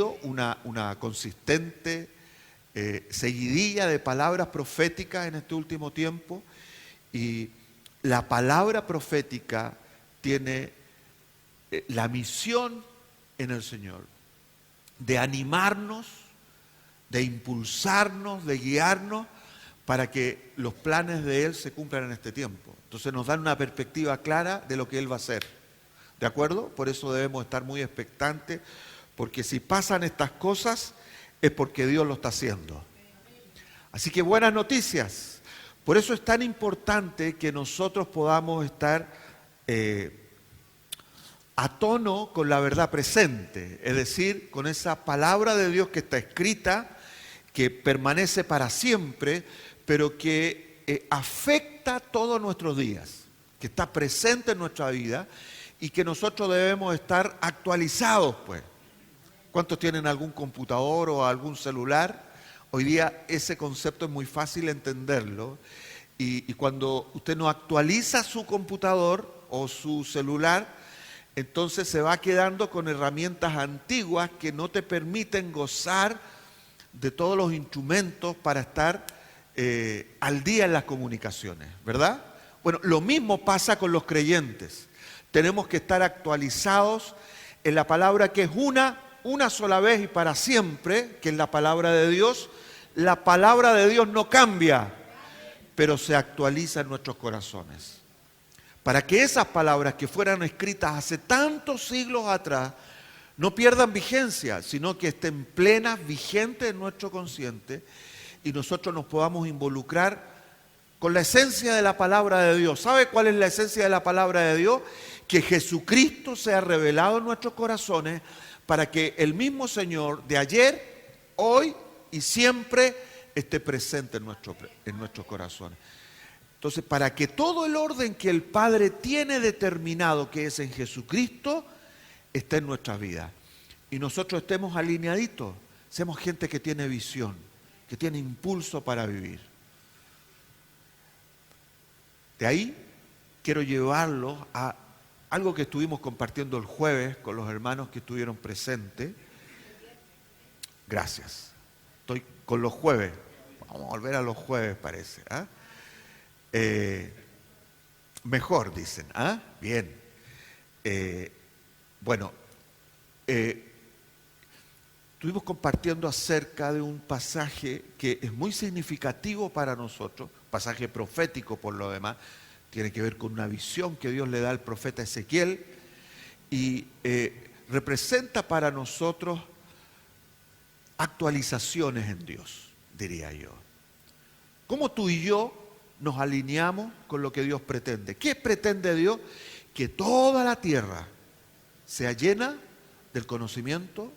tenido una consistente seguidilla de palabras proféticas en este último tiempo, y la palabra profética tiene la misión en el Señor de animarnos, de impulsarnos, de guiarnos para que los planes de Él se cumplan en este tiempo. Entonces nos dan una perspectiva clara de lo que Él va a hacer. ¿De acuerdo? Por eso debemos estar muy expectantes, porque si pasan estas cosas es porque Dios lo está haciendo. Así que buenas noticias. Por eso es tan importante que nosotros podamos estar a tono con la verdad presente, es decir, con esa palabra de Dios que está escrita, que permanece para siempre, pero que afecta todos nuestros días, que está presente en nuestra vida y que nosotros debemos estar actualizados, pues. ¿Cuántos tienen algún computador o algún celular? Hoy día ese concepto es muy fácil entenderlo, y cuando usted no actualiza su computador o su celular, entonces se va quedando con herramientas antiguas que no te permiten gozar de todos los instrumentos para estar al día en las comunicaciones, ¿verdad? Bueno, lo mismo pasa con los creyentes. Tenemos que estar actualizados en la palabra que es una sola vez y para siempre, que es la palabra de Dios. La palabra de Dios no cambia, pero se actualiza en nuestros corazones. Para que esas palabras que fueran escritas hace tantos siglos atrás no pierdan vigencia, sino que estén plenas, vigentes en nuestro consciente, y nosotros nos podamos involucrar con la esencia de la palabra de Dios. ¿Sabe cuál es la esencia de la palabra de Dios? Que Jesucristo sea revelado en nuestros corazones para que el mismo Señor de ayer, hoy y siempre esté presente en nuestros corazones. Entonces, para que todo el orden que el Padre tiene determinado, que es en Jesucristo, esté en nuestras vidas, y nosotros estemos alineaditos, seamos gente que tiene visión, que tiene impulso para vivir. De ahí quiero llevarlos a algo que estuvimos compartiendo el jueves con los hermanos que estuvieron presentes. Gracias. Estoy con los jueves. Vamos a volver a los jueves, parece. Mejor, dicen. Bien. Estuvimos compartiendo acerca de un pasaje que es muy significativo para nosotros, pasaje profético por lo demás, tiene que ver con una visión que Dios le da al profeta Ezequiel, y representa para nosotros actualizaciones en Dios, diría yo. ¿Cómo tú y yo nos alineamos con lo que Dios pretende? ¿Qué pretende Dios? Que toda la tierra sea llena del conocimiento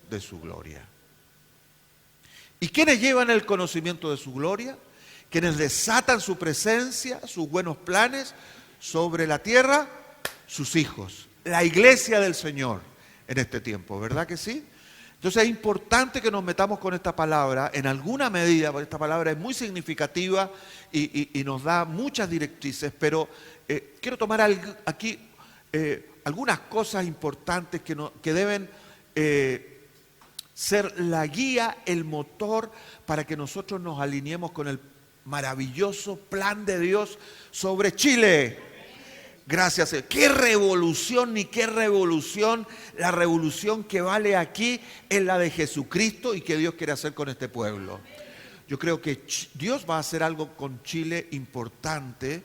de su gloria. ¿Y quiénes llevan el conocimiento de su gloria? Quienes desatan su presencia, sus buenos planes sobre la tierra, sus hijos, la iglesia del Señor en este tiempo, ¿verdad que sí? Entonces es importante que nos metamos con esta palabra en alguna medida, porque esta palabra es muy significativa y nos da muchas directrices, pero quiero tomar aquí algunas cosas importantes que deben ser la guía, el motor para que nosotros nos alineemos con el maravilloso plan de Dios sobre Chile. Gracias. ¡Qué revolución ni qué revolución! La revolución que vale aquí es la de Jesucristo y que Dios quiere hacer con este pueblo. Yo creo que Dios va a hacer algo con Chile importante,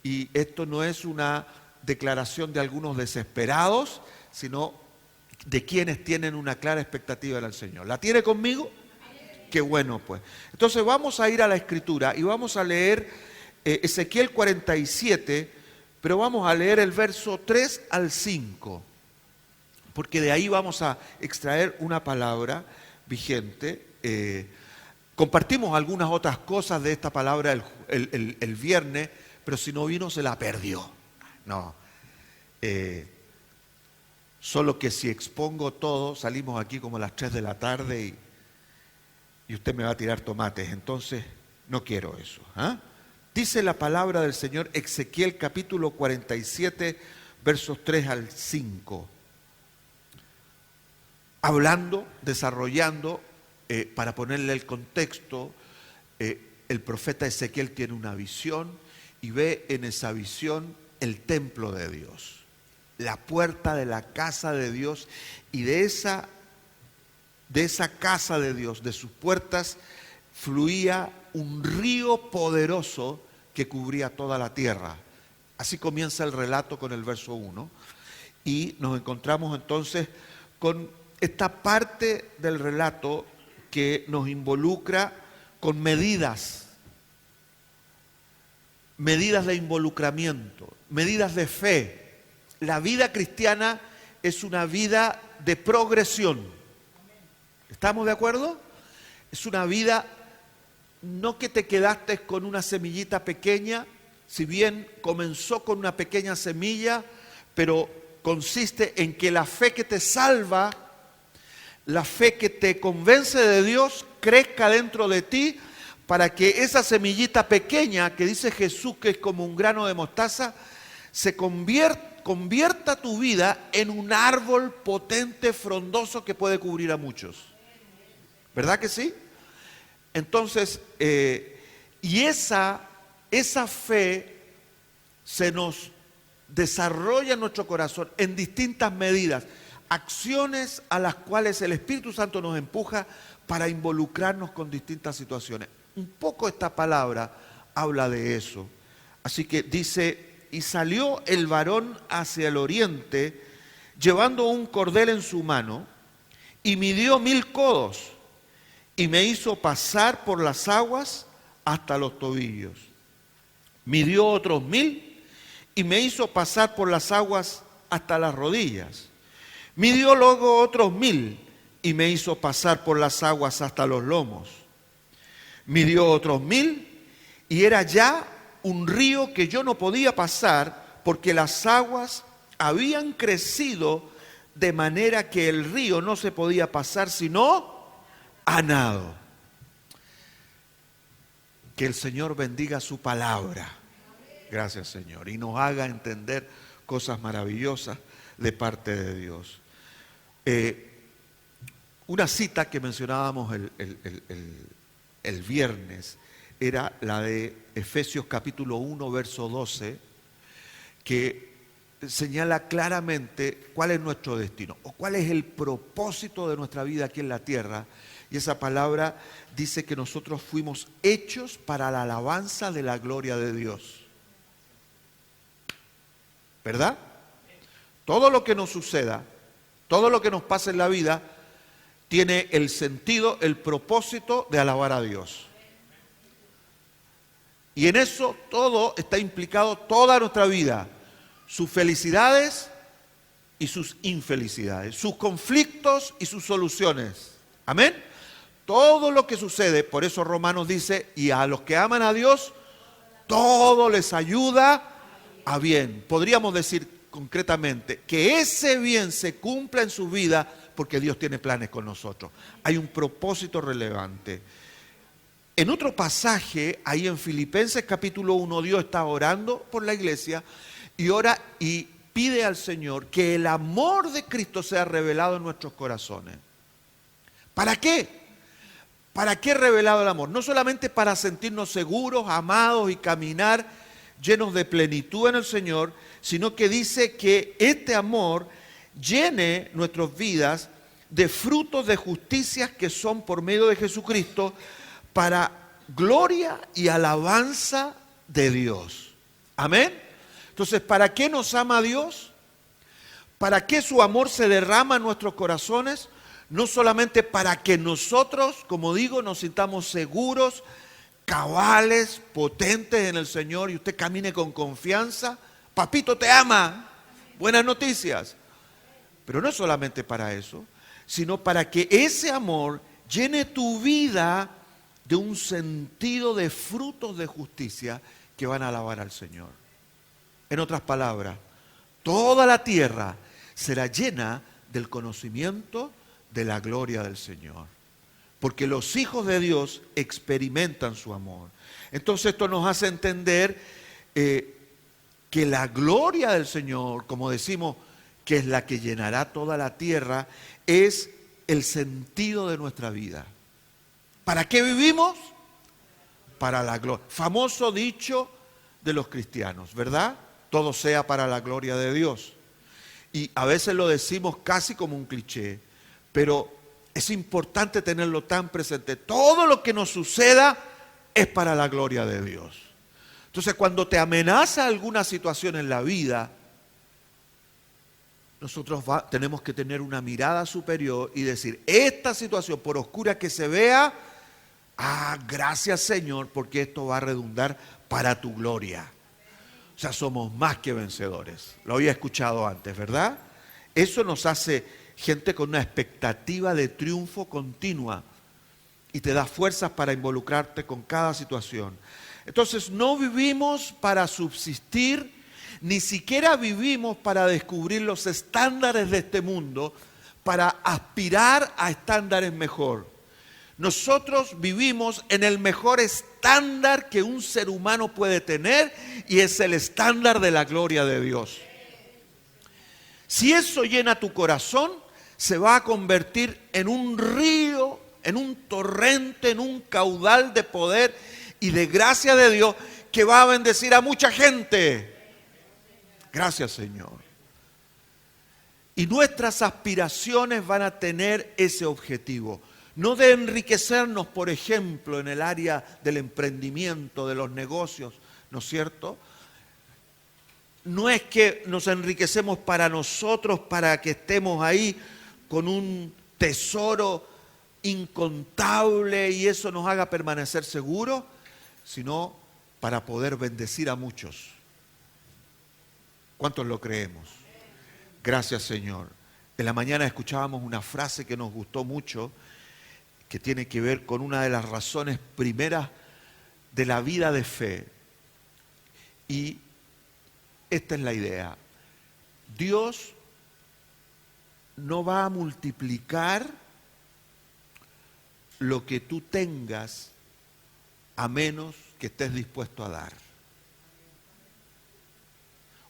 y esto no es una declaración de algunos desesperados, sino de quienes tienen una clara expectativa en el Señor. ¿La tiene conmigo? Qué bueno, pues. Entonces vamos a ir a la Escritura y vamos a leer Ezequiel 47, pero vamos a leer el verso 3 al 5, porque de ahí vamos a extraer una palabra vigente. Compartimos algunas otras cosas de esta palabra el viernes, pero si no vino se la perdió. No. Solo que si expongo todo, salimos aquí como a las 3 de la tarde y usted me va a tirar tomates. Entonces, no quiero eso. Dice la palabra del Señor, Ezequiel capítulo 47, versos 3 al 5. hablando, desarrollando, para ponerle el contexto, el profeta Ezequiel tiene una visión y ve en esa visión el templo de Dios, la puerta de la casa de Dios, y de esa casa de Dios, de sus puertas, fluía un río poderoso que cubría toda la tierra. Así comienza el relato con el verso 1. Y nos encontramos entonces con esta parte del relato que nos involucra con medidas de involucramiento, medidas de fe. La vida cristiana es una vida de progresión. ¿Estamos de acuerdo? Es una vida, no que te quedaste con una semillita pequeña, si bien comenzó con una pequeña semilla, pero consiste en que la fe que te salva, la fe que te convence de Dios, crezca dentro de ti, para que esa semillita pequeña, que dice Jesús que es como un grano de mostaza, se convierta tu vida en un árbol potente, frondoso, que puede cubrir a muchos. ¿Verdad que sí? Entonces, y esa fe se nos desarrolla en nuestro corazón en distintas medidas, acciones a las cuales el Espíritu Santo nos empuja para involucrarnos con distintas situaciones. Un poco esta palabra habla de eso. Así que dice: y salió el varón hacia el oriente, llevando un cordel en su mano, y midió 1000 codos, y me hizo pasar por las aguas hasta los tobillos. Midió otros 1000, y me hizo pasar por las aguas hasta las rodillas. Midió luego otros 1000, y me hizo pasar por las aguas hasta los lomos. Midió otros 1000, y era ya un río que yo no podía pasar, porque las aguas habían crecido de manera que el río no se podía pasar sino a nado. Que el Señor bendiga su palabra. Gracias, Señor, y nos haga entender cosas maravillosas de parte de Dios. Una cita que mencionábamos el viernes era la de Efesios capítulo 1, verso 12, que señala claramente cuál es nuestro destino o cuál es el propósito de nuestra vida aquí en la tierra. Y esa palabra dice que nosotros fuimos hechos para la alabanza de la gloria de Dios. ¿Verdad? Todo lo que nos suceda, todo lo que nos pasa en la vida, tiene el sentido, el propósito de alabar a Dios. Y en eso todo está implicado, toda nuestra vida, sus felicidades y sus infelicidades, sus conflictos y sus soluciones. Amén. Todo lo que sucede, por eso Romanos dice: y a los que aman a Dios, todo les ayuda a bien. Podríamos decir concretamente que ese bien se cumpla en su vida porque Dios tiene planes con nosotros. Hay un propósito relevante. En otro pasaje, ahí en Filipenses capítulo 1, Dios está orando por la iglesia y ora y pide al Señor que el amor de Cristo sea revelado en nuestros corazones. ¿Para qué? ¿Para qué revelado el amor? No solamente para sentirnos seguros, amados y caminar llenos de plenitud en el Señor, sino que dice que este amor llene nuestras vidas de frutos de justicia que son por medio de Jesucristo, para gloria y alabanza de Dios. Amén. Entonces, ¿para qué nos ama Dios? ¿Para qué su amor se derrama en nuestros corazones? No solamente para que nosotros, como digo, nos sintamos seguros, cabales, potentes en el Señor y usted camine con confianza. Papito te ama. Buenas noticias. Pero no es solamente para eso, sino para que ese amor llene tu vida de un sentido de frutos de justicia que van a alabar al Señor. En otras palabras, toda la tierra será llena del conocimiento de la gloria del Señor, porque los hijos de Dios experimentan su amor. Entonces esto nos hace entender que la gloria del Señor, como decimos, que es la que llenará toda la tierra, es el sentido de nuestra vida. ¿Para qué vivimos? Para la gloria. Famoso dicho de los cristianos, ¿verdad? Todo sea para la gloria de Dios. Y a veces lo decimos casi como un cliché, pero es importante tenerlo tan presente. Todo lo que nos suceda es para la gloria de Dios. Entonces, cuando te amenaza alguna situación en la vida, nosotros tenemos que tener una mirada superior y decir, esta situación, por oscura que se vea, gracias Señor, porque esto va a redundar para tu gloria. O sea, somos más que vencedores. Lo había escuchado antes, ¿verdad? Eso nos hace gente con una expectativa de triunfo continua y te da fuerzas para involucrarte con cada situación. Entonces, no vivimos para subsistir, ni siquiera vivimos para descubrir los estándares de este mundo, para aspirar a estándares mejor. Nosotros vivimos en el mejor estándar que un ser humano puede tener y es el estándar de la gloria de Dios. Si eso llena tu corazón, se va a convertir en un río, en un torrente, en un caudal de poder y de gracia de Dios que va a bendecir a mucha gente. Gracias, Señor. Y nuestras aspiraciones van a tener ese objetivo. No de enriquecernos, por ejemplo, en el área del emprendimiento, de los negocios, ¿no es cierto? No es que nos enriquecemos para nosotros, para que estemos ahí con un tesoro incontable y eso nos haga permanecer seguros, sino para poder bendecir a muchos. ¿Cuántos lo creemos? Gracias, Señor. En la mañana escuchábamos una frase que nos gustó mucho, que tiene que ver con una de las razones primeras de la vida de fe. Y esta es la idea. Dios no va a multiplicar lo que tú tengas a menos que estés dispuesto a dar.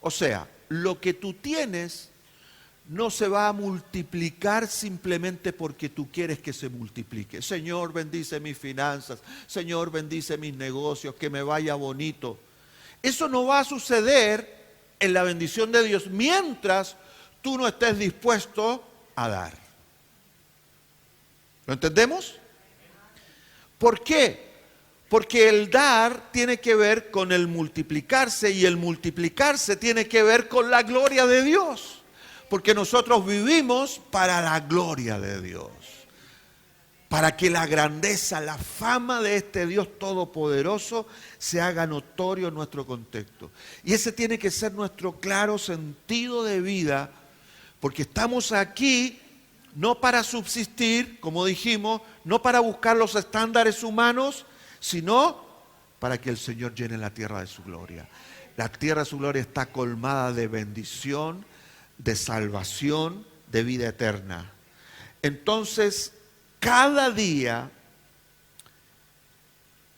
O sea, lo que tú tienes no se va a multiplicar simplemente porque tú quieres que se multiplique. Señor, bendice mis finanzas. Señor, bendice mis negocios, que me vaya bonito. Eso no va a suceder en la bendición de Dios mientras tú no estés dispuesto a dar. ¿Lo entendemos? ¿Por qué? Porque el dar tiene que ver con el multiplicarse y el multiplicarse tiene que ver con la gloria de Dios. Porque nosotros vivimos para la gloria de Dios. Para que la grandeza, la fama de este Dios todopoderoso se haga notorio en nuestro contexto. Y ese tiene que ser nuestro claro sentido de vida, porque estamos aquí no para subsistir, como dijimos, no para buscar los estándares humanos, sino para que el Señor llene la tierra de su gloria. La tierra de su gloria está colmada de bendición, de salvación, de vida eterna. Entonces, cada día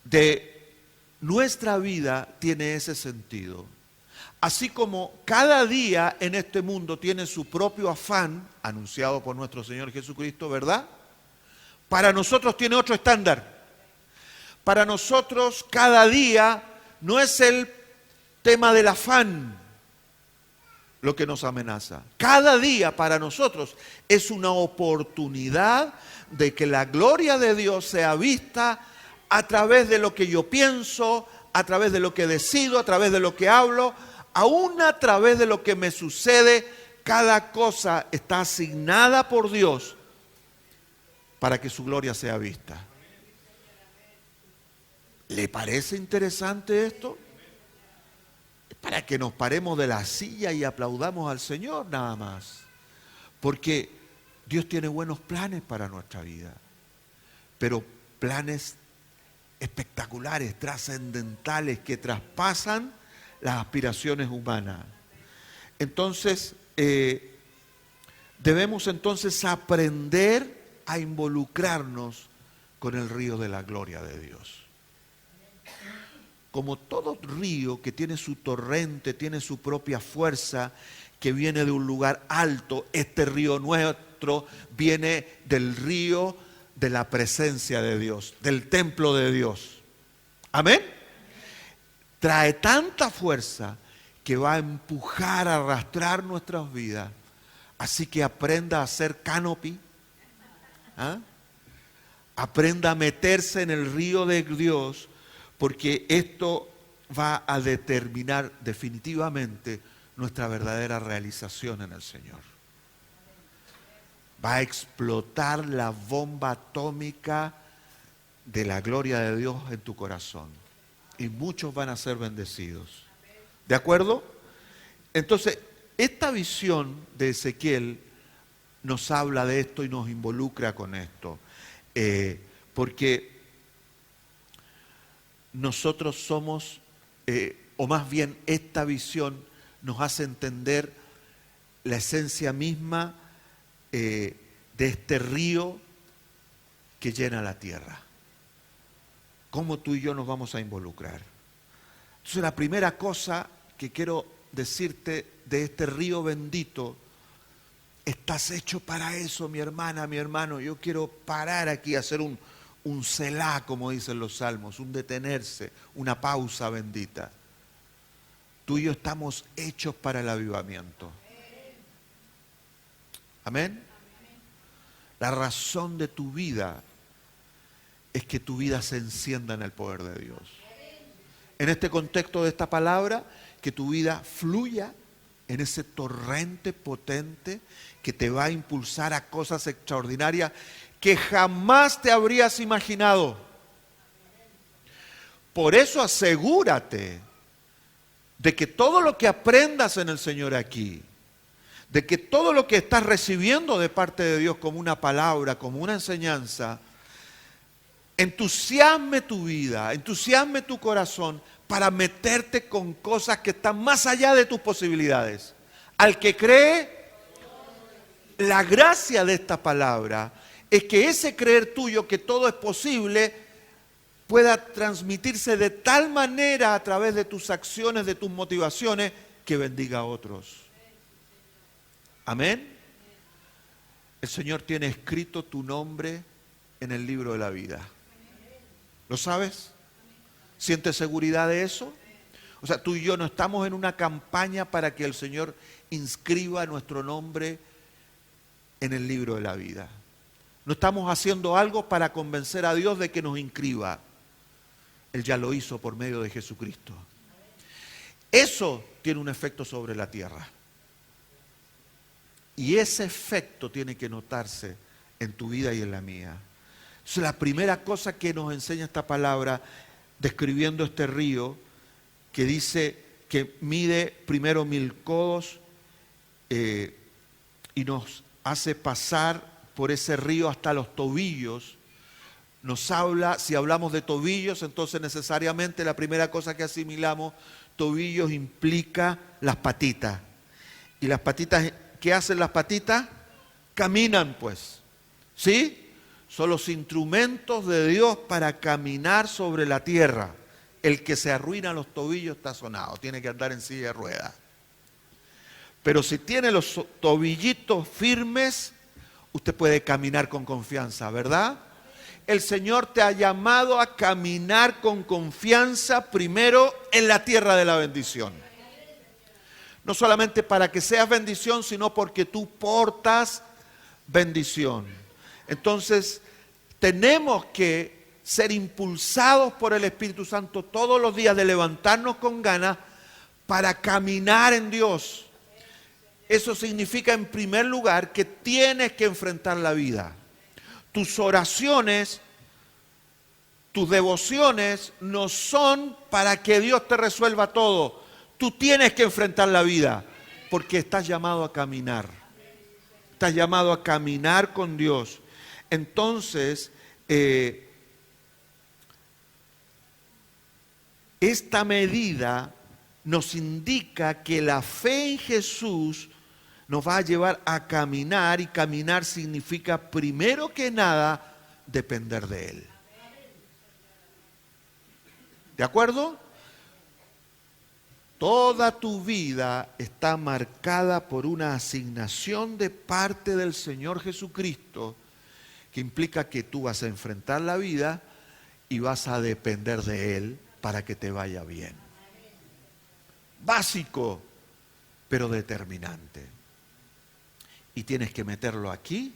de nuestra vida tiene ese sentido. Así como cada día en este mundo tiene su propio afán, anunciado por nuestro Señor Jesucristo, ¿verdad? Para nosotros tiene otro estándar. Para nosotros cada día no es el tema del afán lo que nos amenaza. Cada día para nosotros es una oportunidad de que la gloria de Dios sea vista a través de lo que yo pienso, a través de lo que decido, a través de lo que hablo, aún a través de lo que me sucede. Cada cosa está asignada por Dios para que su gloria sea vista. ¿Le parece interesante esto? Para que nos paremos de la silla y aplaudamos al Señor nada más. Porque Dios tiene buenos planes para nuestra vida. Pero planes espectaculares, trascendentales, que traspasan las aspiraciones humanas. Entonces, debemos entonces aprender a involucrarnos con el río de la gloria de Dios. Como todo río que tiene su torrente, tiene su propia fuerza, que viene de un lugar alto, este río nuestro nuestro viene del río de la presencia de Dios, del templo de Dios. Amén. Trae tanta fuerza que va a empujar, a arrastrar nuestras vidas. Así que aprenda a hacer canopy. ¿Ah? Aprenda a meterse en el río de Dios, porque esto va a determinar definitivamente nuestra verdadera realización en el Señor. Va a explotar la bomba atómica de la gloria de Dios en tu corazón. Y muchos van a ser bendecidos. ¿De acuerdo? Entonces, esta visión de Ezequiel nos habla de esto y nos involucra con esto. Porque nosotros somos, o más bien esta visión nos hace entender la esencia misma de este río que llena la tierra. ¿Cómo tú y yo nos vamos a involucrar? Entonces, la primera cosa que quiero decirte de este río bendito: estás hecho para eso, mi hermana, mi hermano. Yo quiero parar aquí, hacer un selá, como dicen los salmos, un detenerse, una pausa bendita. Tú y yo estamos hechos para el avivamiento. Amén. La razón de tu vida es que tu vida se encienda en el poder de Dios. En este contexto de esta palabra, que tu vida fluya en ese torrente potente que te va a impulsar a cosas extraordinarias que jamás te habrías imaginado. Por eso asegúrate de que todo lo que aprendas en el Señor aquí, de que todo lo que estás recibiendo de parte de Dios como una palabra, como una enseñanza, entusiasme tu vida, entusiasme tu corazón para meterte con cosas que están más allá de tus posibilidades. Al que cree, la gracia de esta palabra es que ese creer tuyo que todo es posible pueda transmitirse de tal manera a través de tus acciones, de tus motivaciones, que bendiga a otros. Amén. El Señor tiene escrito tu nombre en el libro de la vida. ¿Lo sabes? ¿Sientes seguridad de eso? O sea, tú y yo no estamos en una campaña para que el Señor inscriba nuestro nombre en el libro de la vida. No estamos haciendo algo para convencer a Dios de que nos inscriba. Él ya lo hizo por medio de Jesucristo. Eso tiene un efecto sobre la tierra. Y ese efecto tiene que notarse en tu vida y en la mía. Entonces, la primera cosa que nos enseña esta palabra, describiendo este río, que dice que mide primero 1000 codos y nos hace pasar por ese río hasta los tobillos. Nos habla, si hablamos de tobillos, entonces necesariamente la primera cosa que asimilamos, tobillos implica las patitas. Y las patitas, ¿qué hacen las patitas? Caminan, pues. ¿Sí? Son los instrumentos de Dios para caminar sobre la tierra. El que se arruina los tobillos está sonado, tiene que andar en silla de ruedas. Pero si tiene los tobillitos firmes, usted puede caminar con confianza, ¿verdad? El Señor te ha llamado a caminar con confianza primero en la tierra de la bendición. No solamente para que seas bendición, sino porque tú portas bendición. Entonces, tenemos que ser impulsados por el Espíritu Santo todos los días, de levantarnos con ganas para caminar en Dios. Eso significa, en primer lugar, que tienes que enfrentar la vida. Tus oraciones, tus devociones no son para que Dios te resuelva todo. Tú tienes que enfrentar la vida porque estás llamado a caminar. Estás llamado a caminar con Dios. Entonces, esta medida nos indica que la fe en Jesús nos va a llevar a caminar, y caminar significa, primero que nada, depender de Él. ¿De acuerdo? Toda tu vida está marcada por una asignación de parte del Señor Jesucristo, que implica que tú vas a enfrentar la vida y vas a depender de Él para que te vaya bien. Básico, pero determinante. Y tienes que meterlo aquí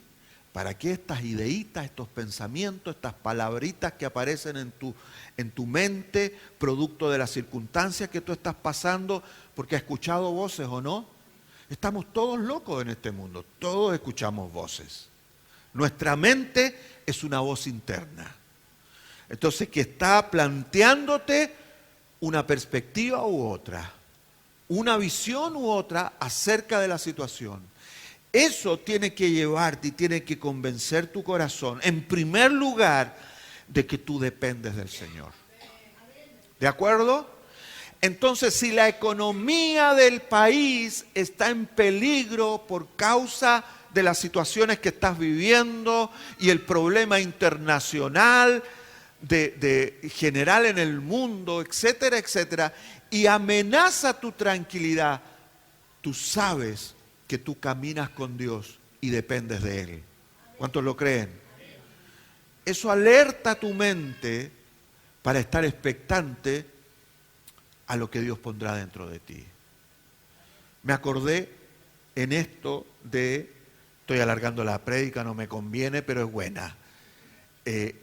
para que estas ideitas, estos pensamientos, estas palabritas que aparecen en tu mente, producto de las circunstancias que tú estás pasando, porque has escuchado voces o no. Estamos todos locos en este mundo, todos escuchamos voces. Nuestra mente es una voz interna. Entonces, que está planteándote una perspectiva u otra, una visión u otra acerca de la situación. Eso tiene que llevarte y tiene que convencer tu corazón, en primer lugar, de que tú dependes del Señor. ¿De acuerdo? Entonces, si la economía del país está en peligro por causa de las situaciones que estás viviendo y el problema internacional de general en el mundo, etcétera, etcétera, y amenaza tu tranquilidad, tú sabes que tú caminas con Dios y dependes de Él. ¿Cuántos lo creen? Eso alerta tu mente para estar expectante a lo que Dios pondrá dentro de ti. Me acordé en esto estoy alargando la prédica, no me conviene, pero es buena, de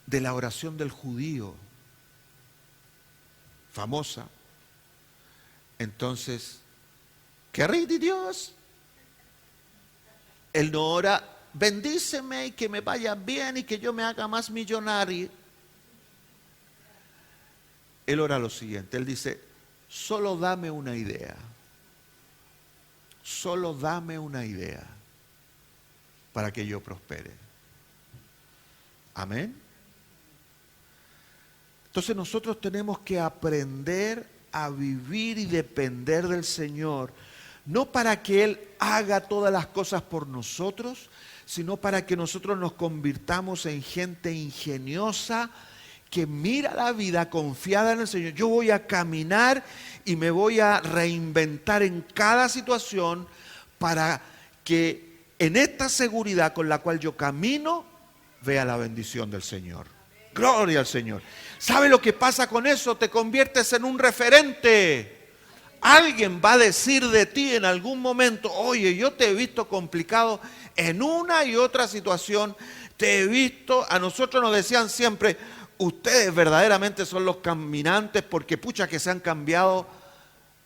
la oración del judío, famosa. Entonces, ¿qué rey de Dios? Él no ora, bendíceme y que me vaya bien y que yo me haga más millonario. Él ora lo siguiente, él dice, solo dame una idea. Solo dame una idea para que yo prospere. Amén. Entonces nosotros tenemos que aprender a vivir y depender del Señor, no para que Él haga todas las cosas por nosotros, sino para que nosotros nos convirtamos en gente ingeniosa que mira la vida confiada en el Señor. Yo voy a caminar y me voy a reinventar en cada situación para que en esta seguridad con la cual yo camino vea la bendición del Señor. Gloria al Señor. ¿Sabe lo que pasa con eso? Te conviertes en un referente. Alguien va a decir de ti en algún momento, oye, yo te he visto complicado en una y otra situación, te he visto, a nosotros nos decían siempre, ustedes verdaderamente son los caminantes porque pucha que se han cambiado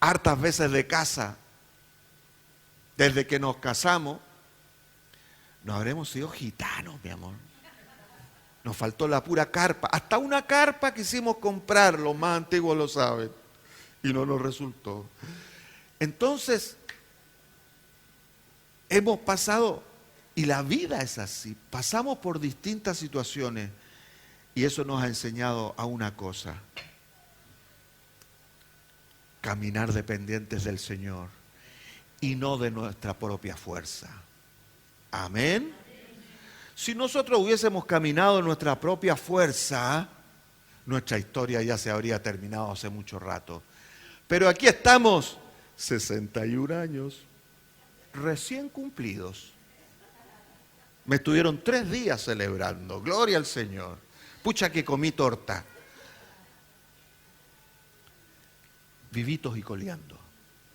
hartas veces de casa. Desde que nos casamos, no habremos sido gitanos, mi amor. Nos faltó la pura carpa. Hasta una carpa quisimos comprar, los más antiguos lo saben. Y no nos resultó. Entonces, hemos pasado, y la vida es así, pasamos por distintas situaciones y eso nos ha enseñado a una cosa: caminar dependientes del Señor y no de nuestra propia fuerza. Amén. Si nosotros hubiésemos caminado en nuestra propia fuerza, nuestra historia ya se habría terminado hace mucho rato. Pero aquí estamos, 61 años, recién cumplidos. Me estuvieron 3 días celebrando, gloria al Señor. Pucha que comí torta. Vivitos y coleando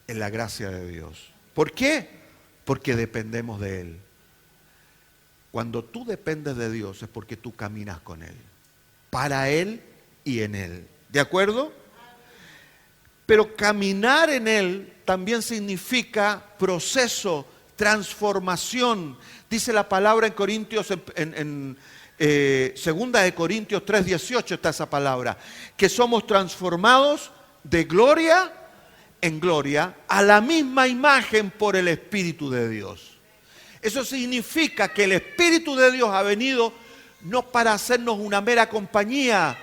en la gracia de Dios. ¿Por qué? Porque dependemos de Él. Cuando tú dependes de Dios es porque tú caminas con Él, para Él y en Él. ¿De acuerdo? Pero caminar en Él también significa proceso, transformación. Dice la palabra en Corintios, segunda de Corintios 3:18 está esa palabra, que somos transformados de gloria en gloria a la misma imagen por el Espíritu de Dios. Eso significa que el Espíritu de Dios ha venido no para hacernos una mera compañía.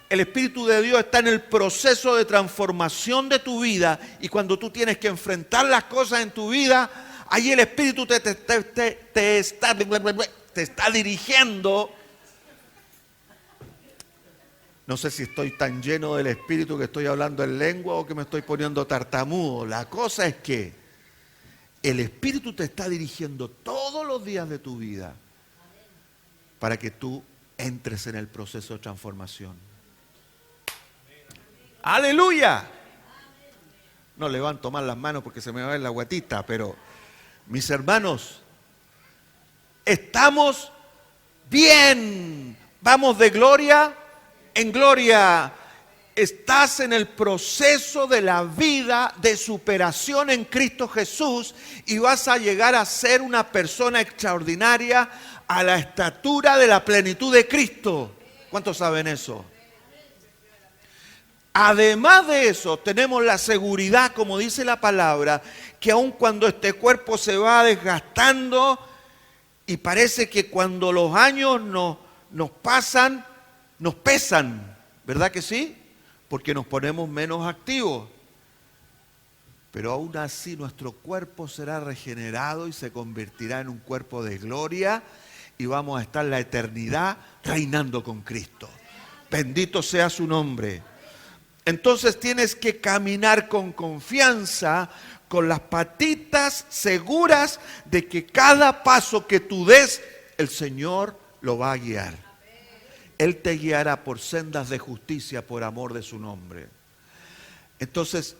El Espíritu de Dios está en el proceso de transformación de tu vida, y cuando tú tienes que enfrentar las cosas en tu vida, ahí el Espíritu te está dirigiendo No sé si estoy tan lleno del Espíritu que estoy hablando en lengua o que me estoy poniendo tartamudo. La cosa es que el Espíritu te está dirigiendo todos los días de tu vida para que tú entres en el proceso de transformación. ¡Aleluya! No levanto más las manos porque se me va a ver la guatita, pero mis hermanos, estamos bien. Vamos de gloria en gloria. Estás en el proceso de la vida de superación en Cristo Jesús y vas a llegar a ser una persona extraordinaria a la estatura de la plenitud de Cristo. ¿Cuántos saben eso? Además de eso, tenemos la seguridad, como dice la palabra, que aun cuando este cuerpo se va desgastando y parece que cuando los años nos pasan, nos pesan, ¿verdad que sí? Porque nos ponemos menos activos. Pero aún así nuestro cuerpo será regenerado y se convertirá en un cuerpo de gloria y vamos a estar la eternidad reinando con Cristo. Bendito sea su nombre. Entonces tienes que caminar con confianza, con las patitas seguras de que cada paso que tú des, el Señor lo va a guiar. Él te guiará por sendas de justicia por amor de su nombre. Entonces,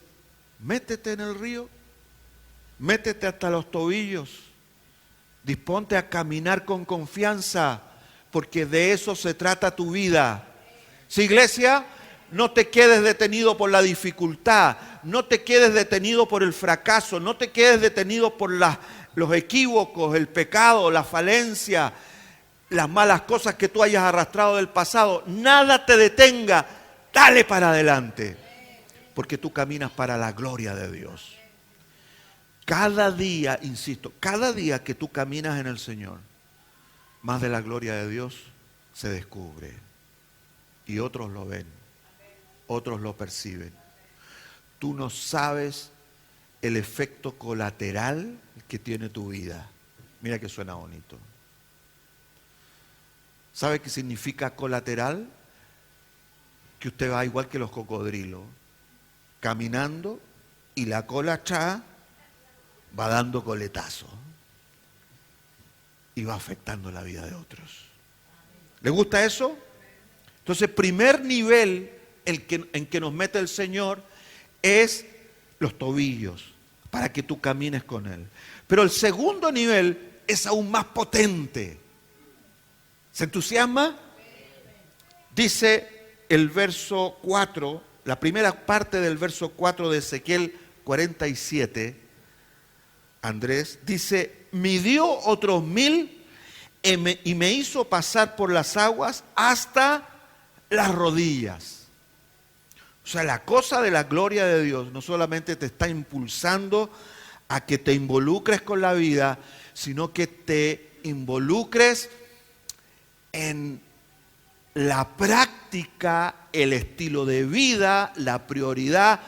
métete en el río, métete hasta los tobillos, disponte a caminar con confianza, porque de eso se trata tu vida. ¿Sí, iglesia? No te quedes detenido por la dificultad, no te quedes detenido por el fracaso, no te quedes detenido por los equívocos, el pecado, la falencia, las malas cosas que tú hayas arrastrado del pasado. Nada te detenga, dale para adelante, porque tú caminas para la gloria de Dios. Cada día, insisto, cada día que tú caminas en el Señor, más de la gloria de Dios se descubre y otros lo ven. Otros lo perciben. Tú no sabes el efecto colateral que tiene tu vida. Mira que suena bonito. ¿Sabe qué significa colateral? Que usted va igual que los cocodrilos, caminando y la cola atrás va dando coletazo y va afectando la vida de otros. ¿Le gusta eso? Entonces, primer nivel en que nos mete el Señor es los tobillos, para que tú camines con Él. Pero el segundo nivel es aún más potente. ¿Se entusiasma? Dice el verso 4, la primera parte del verso 4 de Ezequiel 47, Andrés, dice: midió otros 1000 y me hizo pasar por las aguas hasta las rodillas. O sea, la cosa de la gloria de Dios no solamente te está impulsando a que te involucres con la vida, sino que te involucres en la práctica, el estilo de vida, la prioridad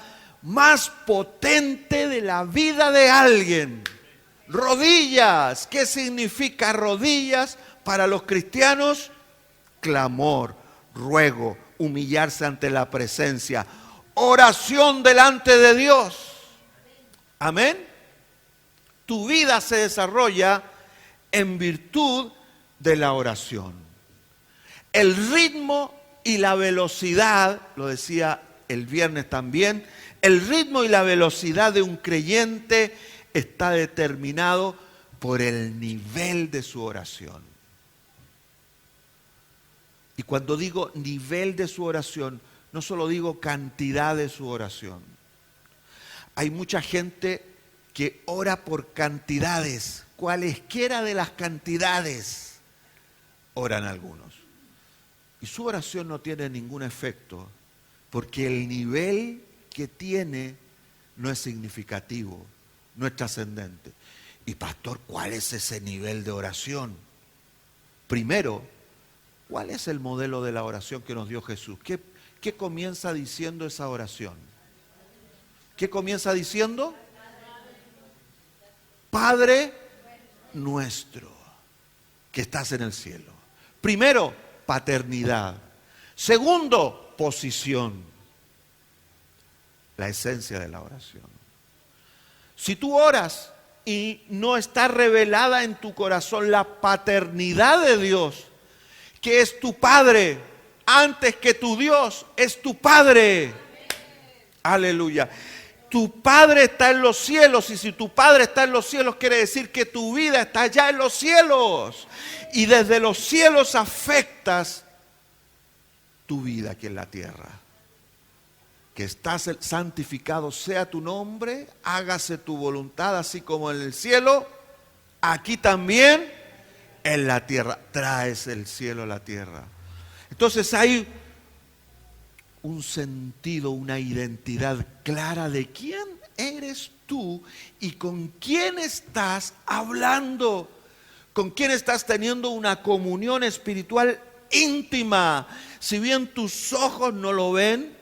más potente de la vida de alguien. Rodillas. ¿Qué significa rodillas para los cristianos? Clamor, ruego, humillarse ante la presencia, oración delante de Dios. Amén. Tu vida se desarrolla en virtud de la oración. El ritmo y la velocidad, lo decía el viernes también, el ritmo y la velocidad de un creyente está determinado por el nivel de su oración. Y cuando digo nivel de su oración, no solo digo cantidad de su oración. Hay mucha gente que ora por cantidades, cualesquiera de las cantidades, oran algunos. Y su oración no tiene ningún efecto, porque el nivel que tiene no es significativo, no es trascendente. Y pastor, ¿cuál es ese nivel de oración? Primero, ¿cuál es el modelo de la oración que nos dio Jesús? ¿Qué comienza diciendo esa oración? ¿Qué comienza diciendo? Padre nuestro, que estás en el cielo. Primero, paternidad. Segundo, posición. La esencia de la oración. Si tú oras y no está revelada en tu corazón la paternidad de Dios, que es tu Padre, antes que tu Dios, es tu Padre. Aleluya. Tu Padre está en los cielos, y si tu Padre está en los cielos, quiere decir que tu vida está allá en los cielos. Y desde los cielos afectas tu vida aquí en la tierra. Que estás santificado sea tu nombre, hágase tu voluntad, así como en el cielo, aquí también en la tierra. Traes el cielo a la tierra. Entonces hay un sentido, una identidad clara de quién eres tú y con quién estás hablando, con quién estás teniendo una comunión espiritual íntima. Si bien tus ojos no lo ven,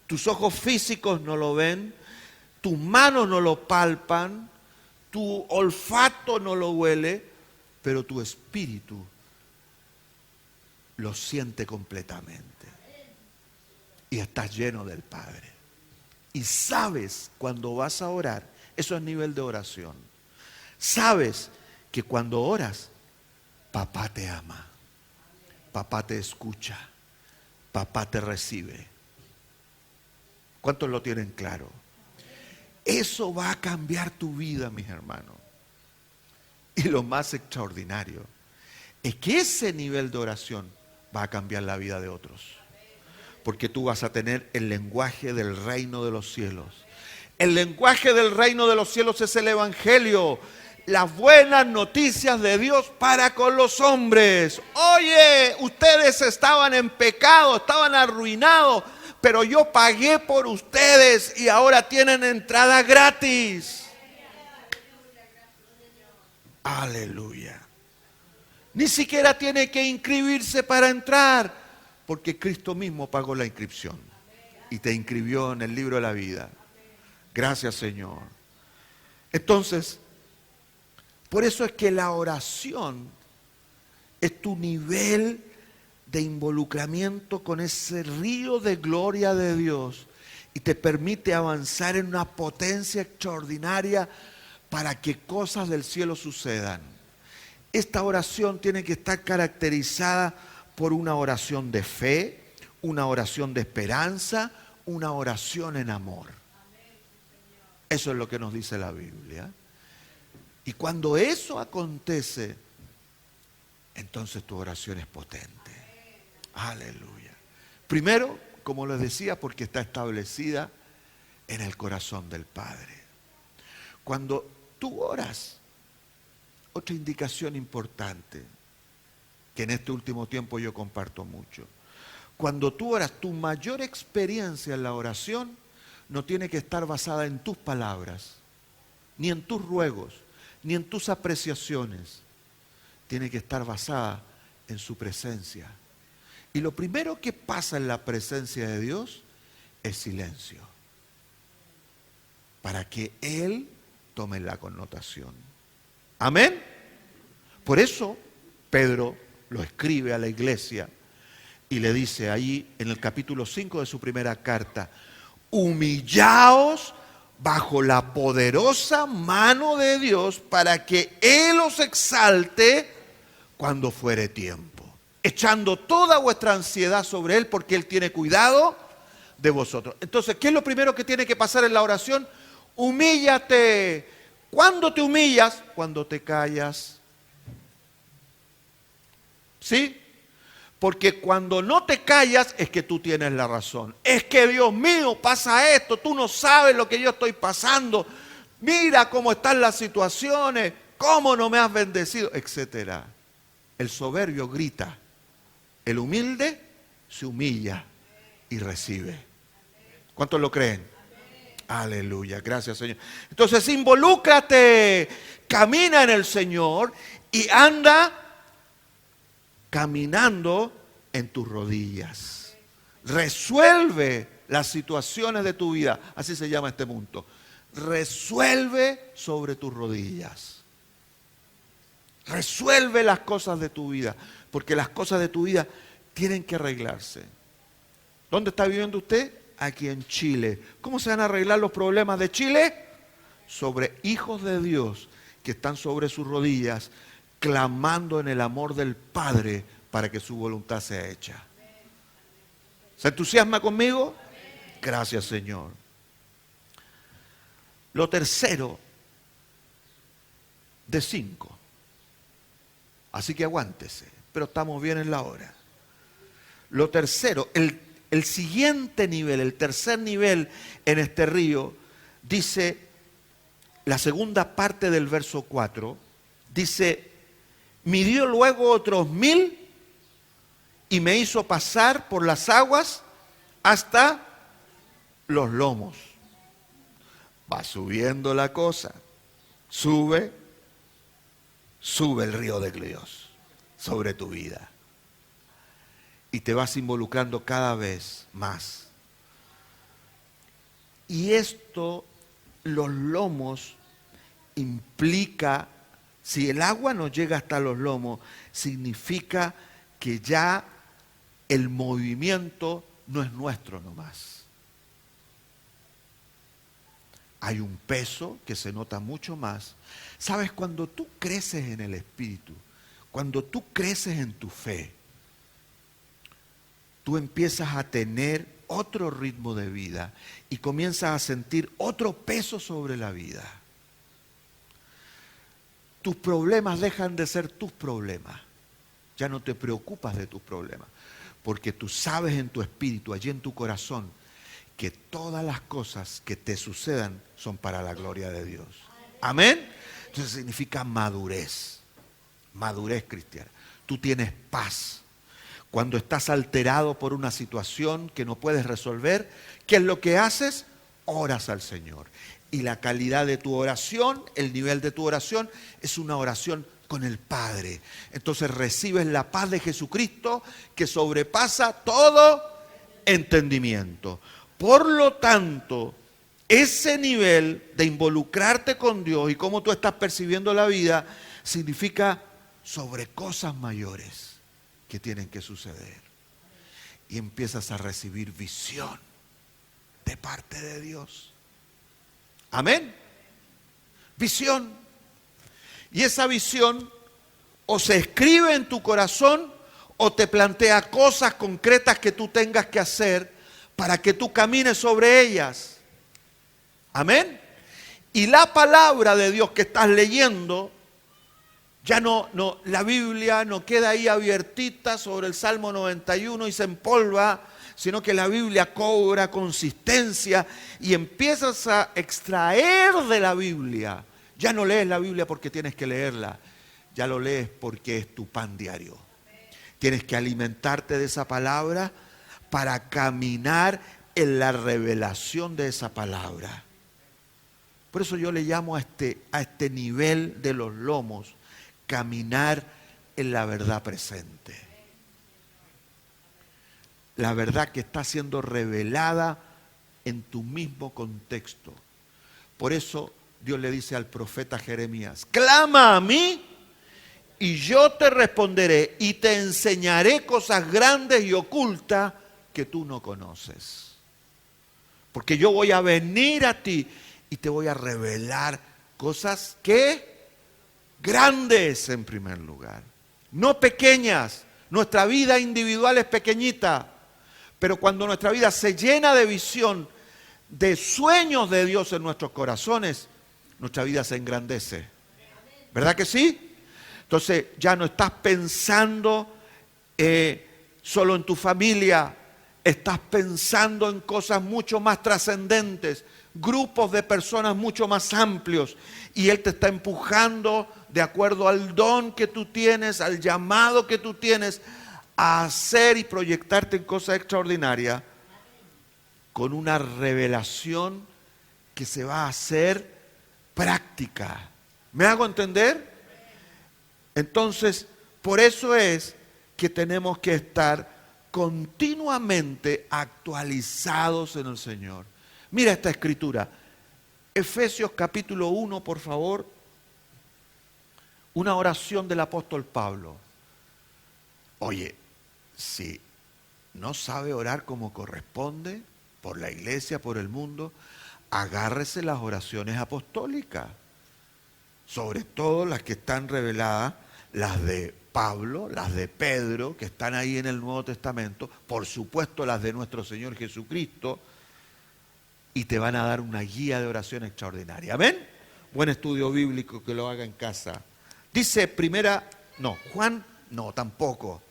tus ojos físicos no lo ven, tus manos no lo palpan, tu olfato no lo huele, pero tu espíritu lo siente completamente. Y estás lleno del Padre. Y sabes cuando vas a orar, eso es nivel de oración. Sabes que cuando oras, papá te ama, papá te escucha, papá te recibe. ¿Cuántos lo tienen claro? Eso va a cambiar tu vida, mis hermanos. Y lo más extraordinario es que ese nivel de oración va a cambiar la vida de otros. Porque tú vas a tener el lenguaje del reino de los cielos. El lenguaje del reino de los cielos es el evangelio. Las buenas noticias de Dios para con los hombres. Oye, ustedes estaban en pecado, estaban arruinados, pero yo pagué por ustedes y ahora tienen entrada gratis. Aleluya. Ni siquiera tiene que inscribirse para entrar, porque Cristo mismo pagó la inscripción y te inscribió en el libro de la vida. Gracias, Señor. Entonces, por eso es que la oración es tu nivel de involucramiento con ese río de gloria de Dios y te permite avanzar en una potencia extraordinaria para que cosas del cielo sucedan. Esta oración tiene que estar caracterizada por una oración de fe, una oración de esperanza, una oración en amor. Eso es lo que nos dice la Biblia. Y cuando eso acontece, entonces tu oración es potente. Aleluya. Primero, como les decía, porque está establecida en el corazón del Padre. Cuando tú oras, otra indicación importante, que en este último tiempo yo comparto mucho. Cuando tú oras, tu mayor experiencia en la oración no tiene que estar basada en tus palabras, ni en tus ruegos, ni en tus apreciaciones. Tiene que estar basada en su presencia. Y lo primero que pasa en la presencia de Dios es silencio, para que Él tome la connotación. Amén. Por eso Pedro lo escribe a la iglesia y le dice ahí en el capítulo 5 de su primera carta: humillaos bajo la poderosa mano de Dios para que Él os exalte cuando fuere tiempo, echando toda vuestra ansiedad sobre Él porque Él tiene cuidado de vosotros. Entonces, ¿qué es lo primero que tiene que pasar en la oración? Humíllate. ¿Cuándo te humillas? Cuando te callas. ¿Sí? Porque cuando no te callas es que tú tienes la razón. Es que, Dios mío, pasa esto, tú no sabes lo que yo estoy pasando. Mira cómo están las situaciones, cómo no me has bendecido, etcétera. El soberbio grita, el humilde se humilla y recibe. ¿Cuántos lo creen? Aleluya, gracias, Señor. Entonces, involúcrate, camina en el Señor y anda caminando en tus rodillas. Resuelve las situaciones de tu vida. Así se llama este punto. Resuelve sobre tus rodillas. Resuelve las cosas de tu vida. Porque las cosas de tu vida tienen que arreglarse. ¿Dónde está viviendo usted? Aquí en Chile. ¿Cómo se van a arreglar los problemas de Chile? Sobre hijos de Dios que están sobre sus rodillas, clamando en el amor del Padre para que su voluntad sea hecha. ¿Se entusiasma conmigo? Gracias, Señor. Lo tercero de 5. Así que aguántese, pero estamos bien en la hora. Lo tercero, el siguiente nivel, el tercer nivel en este río, dice la segunda parte del verso 4, dice, midió luego otros 1000 y me hizo pasar por las aguas hasta los lomos. Va subiendo la cosa, sube el río de Dios sobre tu vida. Y te vas involucrando cada vez más. Y esto, los lomos, implica, si el agua no llega hasta los lomos, significa que ya el movimiento no es nuestro nomás. Hay un peso que se nota mucho más. Sabes, cuando tú creces en el Espíritu, cuando tú creces en tu fe, tú empiezas a tener otro ritmo de vida y comienzas a sentir otro peso sobre la vida. Tus problemas dejan de ser tus problemas. Ya no te preocupas de tus problemas, porque tú sabes en tu espíritu, allí en tu corazón, que todas las cosas que te sucedan son para la gloria de Dios. Amén. Entonces significa madurez, madurez cristiana. Tú tienes paz. Cuando estás alterado por una situación que no puedes resolver, ¿qué es lo que haces? Oras al Señor. Y la calidad de tu oración, el nivel de tu oración, es una oración con el Padre. Entonces recibes la paz de Jesucristo que sobrepasa todo entendimiento. Por lo tanto, ese nivel de involucrarte con Dios y cómo tú estás percibiendo la vida, significa sobre cosas mayores que tienen que suceder. Y empiezas a recibir visión de parte de Dios. Amén. Visión. Y esa visión o se escribe en tu corazón o te plantea cosas concretas que tú tengas que hacer para que tú camines sobre ellas. Amén. Y la palabra de Dios que estás leyendo, ya no, la Biblia no queda ahí abiertita sobre el Salmo 91 y se empolva, sino que la Biblia cobra consistencia y empiezas a extraer de la Biblia. Ya no lees la Biblia porque tienes que leerla, ya lo lees porque es tu pan diario. Tienes que alimentarte de esa palabra para caminar en la revelación de esa palabra. Por eso yo le llamo a este nivel de los lomos, caminar en la verdad presente. La verdad que está siendo revelada en tu mismo contexto. Por eso Dios le dice al profeta Jeremías, clama a mí y yo te responderé y te enseñaré cosas grandes y ocultas que tú no conoces. Porque yo voy a venir a ti y te voy a revelar cosas que grandes en primer lugar, no pequeñas. Nuestra vida individual es pequeñita, pero cuando nuestra vida se llena de visión, de sueños de Dios en nuestros corazones, nuestra vida se engrandece. ¿Verdad que sí? Entonces ya no estás pensando solo en tu familia, estás pensando en cosas mucho más trascendentes, grupos de personas mucho más amplios, y Él te está empujando de acuerdo al don que tú tienes, al llamado que tú tienes, a hacer y proyectarte en cosas extraordinarias con una revelación que se va a hacer práctica. ¿Me hago entender? Entonces, por eso es que tenemos que estar continuamente actualizados en el Señor. Mira esta escritura. Efesios capítulo 1, por favor. Una oración del apóstol Pablo. Oye, si no sabe orar como corresponde, por la iglesia, por el mundo, agárrese las oraciones apostólicas, sobre todo las que están reveladas, las de Pablo, las de Pedro, que están ahí en el Nuevo Testamento, por supuesto las de nuestro Señor Jesucristo, y te van a dar una guía de oración extraordinaria. ¿Amén? Buen estudio bíblico, que lo haga en casa. Dice Juan, no, tampoco.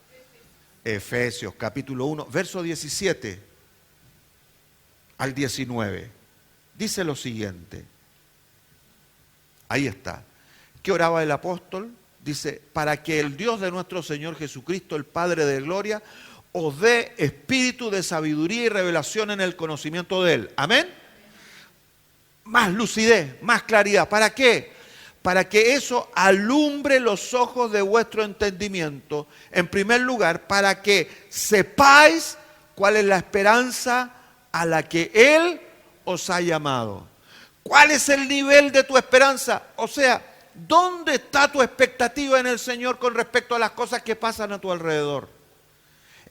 Efesios capítulo 1, verso 17 al 19. Dice lo siguiente. Ahí está. ¿Qué oraba el apóstol? Dice, para que el Dios de nuestro Señor Jesucristo, el Padre de gloria, os dé espíritu de sabiduría y revelación en el conocimiento de Él. ¿Amén? Más lucidez, más claridad. ¿Para qué? Para que eso alumbre los ojos de vuestro entendimiento. En primer lugar, para que sepáis cuál es la esperanza a la que Él os ha llamado. ¿Cuál es el nivel de tu esperanza? O sea, ¿dónde está tu expectativa en el Señor con respecto a las cosas que pasan a tu alrededor?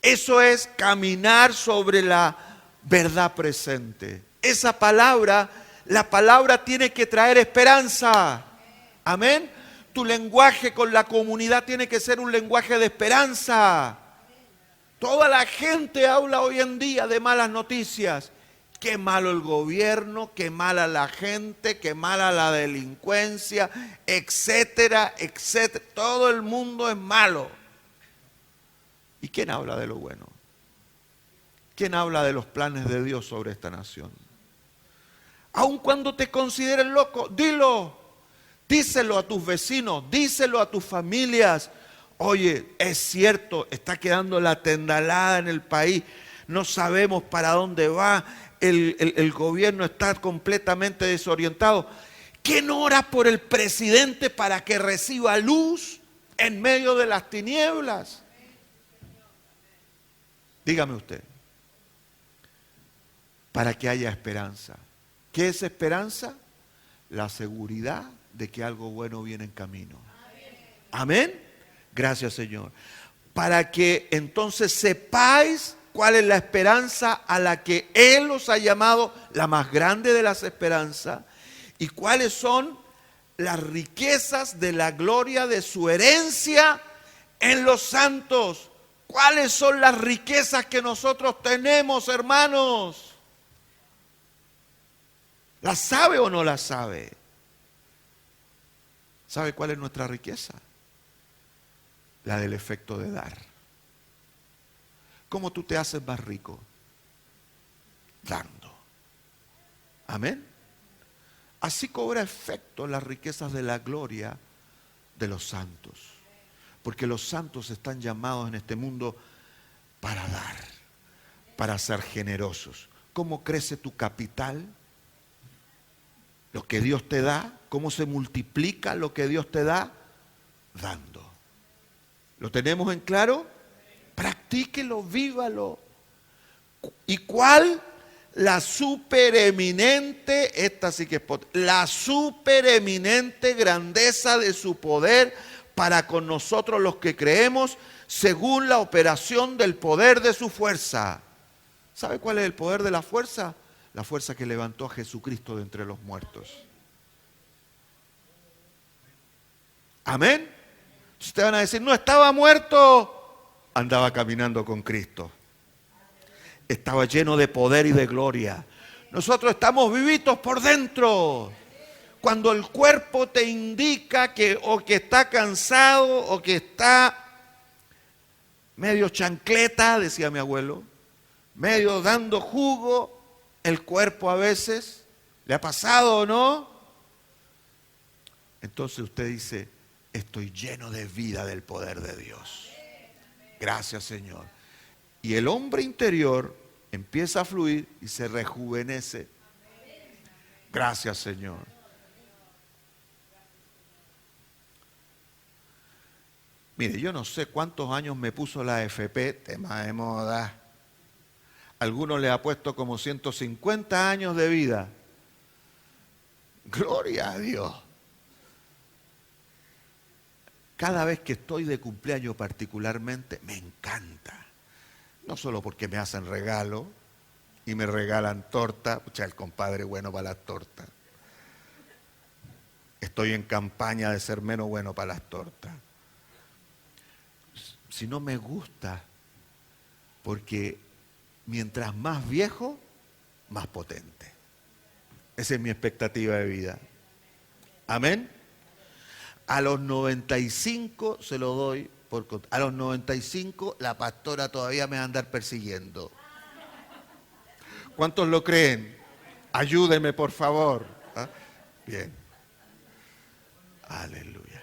Eso es caminar sobre la verdad presente. Esa palabra, la palabra tiene que traer esperanza. Amén. Tu lenguaje con la comunidad tiene que ser un lenguaje de esperanza. Toda la gente habla hoy en día de malas noticias. Qué malo el gobierno, qué mala la gente, qué mala la delincuencia, etcétera, etcétera. Todo el mundo es malo. ¿Y quién habla de lo bueno? ¿Quién habla de los planes de Dios sobre esta nación? Aun cuando te consideren loco, dilo. Díselo a tus vecinos, díselo a tus familias. Oye, es cierto, está quedando la tendalada en el país. No sabemos para dónde va. El gobierno está completamente desorientado. ¿Quién ora por el presidente para que reciba luz en medio de las tinieblas? Dígame usted. Para que haya esperanza. ¿Qué es esperanza? La seguridad de que algo bueno viene en camino. Amén. Gracias, Señor. Para que entonces sepáis cuál es la esperanza a la que Él os ha llamado, la más grande de las esperanzas, y cuáles son las riquezas de la gloria de su herencia en los santos. ¿Cuáles son las riquezas que nosotros tenemos, hermanos? ¿Las sabe o no las sabe? ¿Sabe cuál es nuestra riqueza? La del efecto de dar. ¿Cómo tú te haces más rico? Dando. Amén. Así cobra efecto las riquezas de la gloria de los santos. Porque los santos están llamados en este mundo para dar, para ser generosos. ¿Cómo crece tu capital? Lo que Dios te da. ¿Cómo se multiplica lo que Dios te da? Dando. ¿Lo tenemos en claro? Practíquelo, vívalo. ¿Y cuál? La supereminente, esta sí que es la supereminente grandeza de su poder para con nosotros los que creemos, según la operación del poder de su fuerza. ¿Sabe cuál es el poder de la fuerza? La fuerza que levantó a Jesucristo de entre los muertos. Amén. Ustedes van a decir, no estaba muerto, andaba caminando con Cristo. Estaba lleno de poder y de gloria. Nosotros estamos vivitos por dentro. Cuando el cuerpo te indica que o que está cansado o que está medio chancleta, decía mi abuelo, medio dando jugo, el cuerpo a veces, ¿le ha pasado o no? Entonces usted dice, estoy lleno de vida del poder de Dios. Gracias, Señor. Y el hombre interior empieza a fluir y se rejuvenece. Gracias, Señor. Mire, yo no sé cuántos años me puso la AFP, tema de moda. Algunos le ha puesto como 150 años de vida. Gloria a Dios. Cada vez que estoy de cumpleaños particularmente, me encanta. No solo porque me hacen regalo y me regalan torta, pucha, el compadre bueno para las tortas. Estoy en campaña de ser menos bueno para las tortas. Si no me gusta, porque mientras más viejo, más potente. Esa es mi expectativa de vida. Amén. A los 95 se lo doy por contado. A los 95 la pastora todavía me va a andar persiguiendo. ¿Cuántos lo creen? Ayúdenme, por favor. ¿Ah? Bien. Aleluya.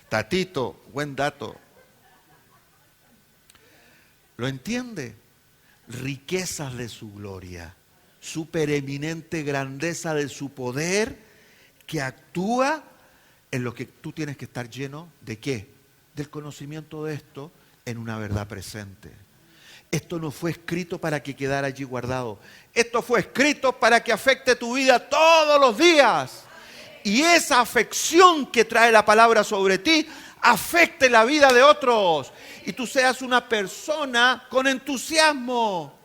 Tatito, buen dato. ¿Lo entiende? Riquezas de su gloria, su preeminente grandeza de su poder que actúa en lo que tú tienes que estar lleno de ¿qué? Del conocimiento de esto en una verdad presente. Esto no fue escrito para que quedara allí guardado. Esto fue escrito para que afecte tu vida todos los días. Y esa afección que trae la palabra sobre ti afecte la vida de otros. Y tú seas una persona con entusiasmo.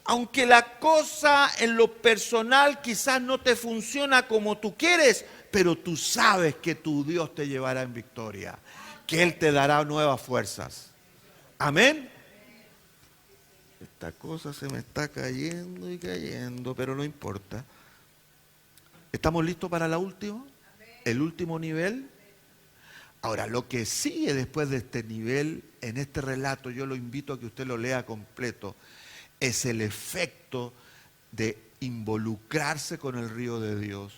Aunque la cosa en lo personal quizás no te funciona como tú quieres, pero tú sabes que tu Dios te llevará en victoria, que Él te dará nuevas fuerzas. Amén. Esta cosa se me está cayendo y cayendo, pero no importa. ¿Estamos listos para la última? El último nivel. Ahora, lo que sigue después de este nivel, en este relato, yo lo invito a que usted lo lea completo, es el efecto de involucrarse con el río de Dios.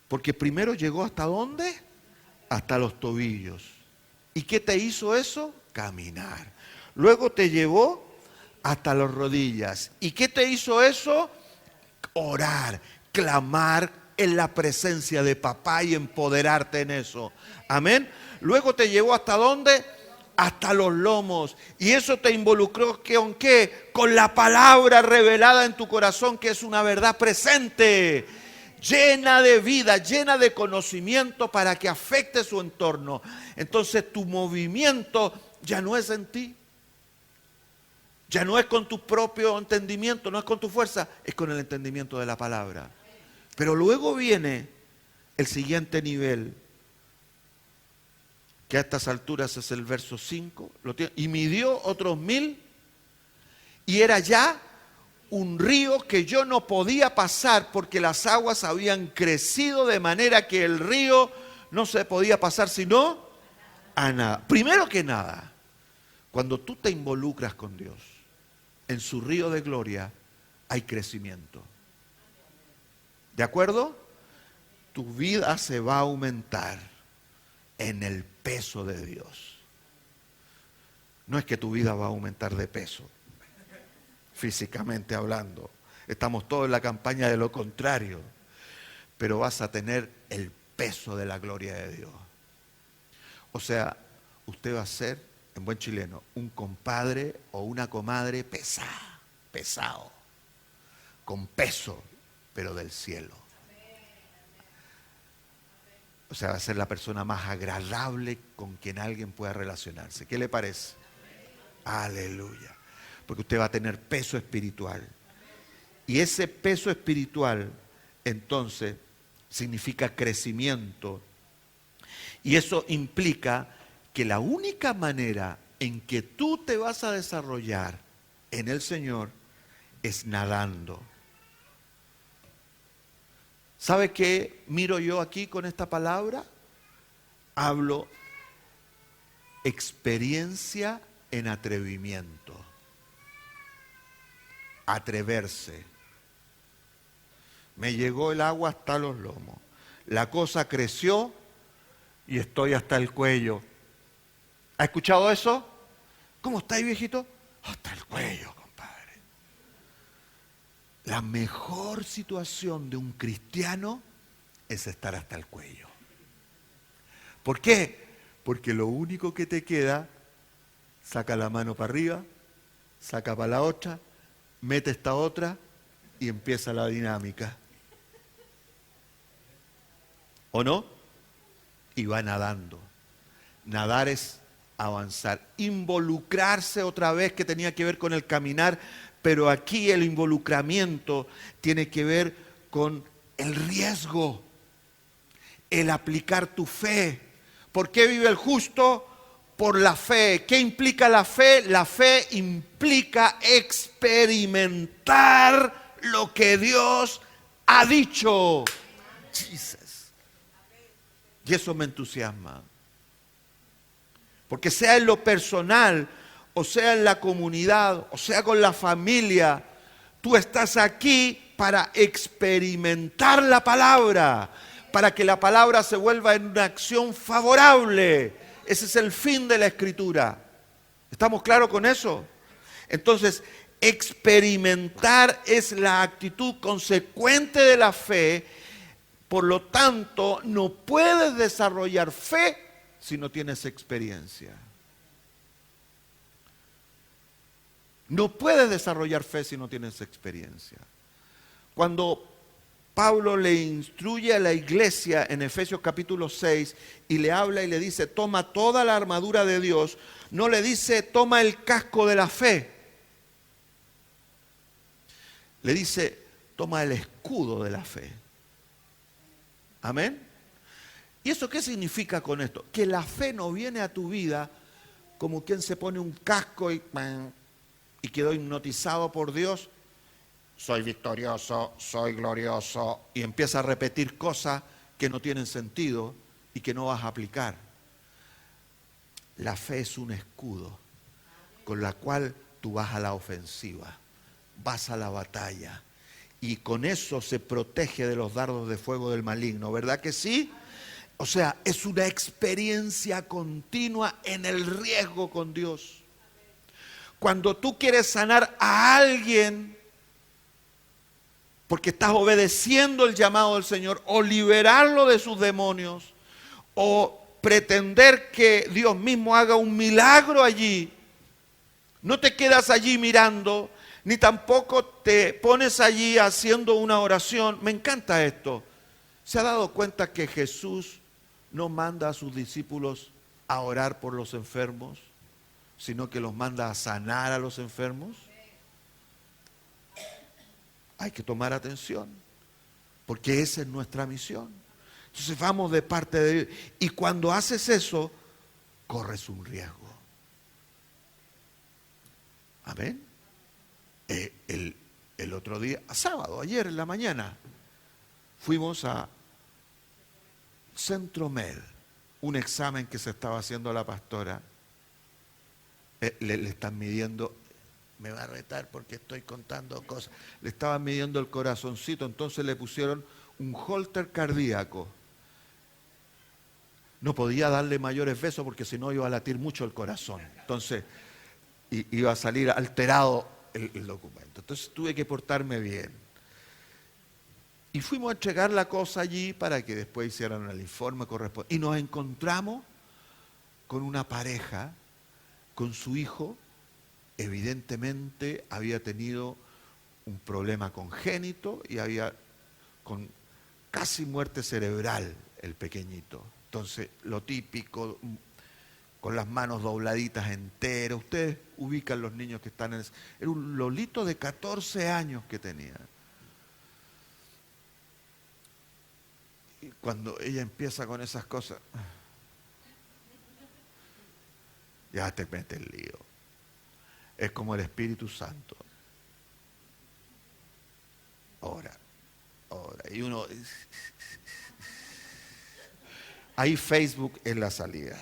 Porque primero llegó ¿hasta dónde? Hasta los tobillos. ¿Y qué te hizo eso? Caminar. Luego te llevó hasta las rodillas. ¿Y qué te hizo eso? Orar, clamar en la presencia de papá y empoderarte en eso. Amén. Luego te llevó ¿hasta dónde? Hasta los lomos. Y eso te involucró ¿con qué? Con la palabra revelada en tu corazón, que es una verdad presente, llena de vida, llena de conocimiento para que afecte su entorno. Entonces tu movimiento ya no es en ti. Ya no es con tu propio entendimiento, no es con tu fuerza, es con el entendimiento de la palabra. Pero luego viene el siguiente nivel, que a estas alturas es el verso 5, y midió otros 1000, y era ya un río que yo no podía pasar porque las aguas habían crecido de manera que el río no se podía pasar sino a nada. Primero que nada, cuando tú te involucras con Dios, en su río de gloria hay crecimiento. ¿De acuerdo? Tu vida se va a aumentar en el peso de Dios. No es que tu vida va a aumentar de peso, físicamente hablando. Estamos todos en la campaña de lo contrario. Pero vas a tener el peso de la gloria de Dios. O sea, usted va a ser, en buen chileno, un compadre o una comadre pesado, con peso, pero del cielo. O sea, va a ser la persona más agradable con quien alguien pueda relacionarse. ¿Qué le parece? Aleluya. Porque usted va a tener peso espiritual. Y ese peso espiritual, entonces, significa crecimiento. Y eso implica que la única manera en que tú te vas a desarrollar en el Señor es nadando. ¿Sabe qué miro yo aquí con esta palabra? Hablo experiencia en atrevimiento. Atreverse. Me llegó el agua hasta los lomos. La cosa creció y estoy hasta el cuello. ¿Ha escuchado eso? ¿Cómo está ahí, viejito? Hasta el cuello, compadre. La mejor situación de un cristiano es estar hasta el cuello. ¿Por qué? Porque lo único que te queda, saca la mano para arriba, saca para la otra, mete esta otra y empieza la dinámica. ¿O no? Y va nadando. Nadar es avanzar. Involucrarse otra vez, que tenía que ver con el caminar, pero aquí el involucramiento tiene que ver con el riesgo, el aplicar tu fe. ¿Por qué vive el justo? Por la fe. ¿Qué implica la fe? La fe implica experimentar lo que Dios ha dicho. Jesus. Y eso me entusiasma. Porque sea en lo personal, o sea en la comunidad, o sea con la familia, tú estás aquí para experimentar la palabra, para que la palabra se vuelva en una acción favorable. Ese es el fin de la Escritura. ¿Estamos claros con eso? Entonces, experimentar es la actitud consecuente de la fe. Por lo tanto, no puedes desarrollar fe si no tienes experiencia. No puedes desarrollar fe si no tienes experiencia. Cuando Pablo le instruye a la iglesia en Efesios capítulo 6 y le habla y le dice, toma toda la armadura de Dios, no le dice, toma el casco de la fe. Le dice, toma el escudo de la fe. Amén. ¿Y eso qué significa con esto? Que la fe no viene a tu vida como quien se pone un casco y quedó hipnotizado por Dios. Soy victorioso, soy glorioso, y empieza a repetir cosas que no tienen sentido y que no vas a aplicar. La fe es un escudo con la cual tú vas a la ofensiva, vas a la batalla, y con eso se protege de los dardos de fuego del maligno, ¿verdad que sí? O sea, es una experiencia continua en el riesgo con Dios. Cuando tú quieres sanar a alguien porque estás obedeciendo el llamado del Señor, o liberarlo de sus demonios, o pretender que Dios mismo haga un milagro allí, no te quedas allí mirando, ni tampoco te pones allí haciendo una oración. Me encanta esto. ¿Se ha dado cuenta que Jesús no manda a sus discípulos a orar por los enfermos, sino que los manda a sanar a los enfermos? Hay que tomar atención, porque esa es nuestra misión. Entonces vamos de parte de Dios. Y cuando haces eso, corres un riesgo. Amén. El otro día, sábado, ayer en la mañana, fuimos a Centro Med, un examen que se estaba haciendo a la pastora. Le están midiendo, me va a retar porque estoy contando cosas, le estaban midiendo el corazoncito, entonces le pusieron un holter cardíaco. No podía darle mayores besos porque si no iba a latir mucho el corazón. Entonces iba a salir alterado el documento. Entonces tuve que portarme bien. Y fuimos a entregar la cosa allí para que después hicieran el informe correspondiente. Y nos encontramos con una pareja, con su hijo. Evidentemente había tenido un problema congénito y había con casi muerte cerebral el pequeñito. Entonces, lo típico, con las manos dobladitas enteras. Ustedes ubican los niños que están en ese. Era un lolito de 14 años que tenía. Y cuando ella empieza con esas cosas, ya te mete el lío. Es como el Espíritu Santo. Ora. Y uno... Ahí Facebook es la salida.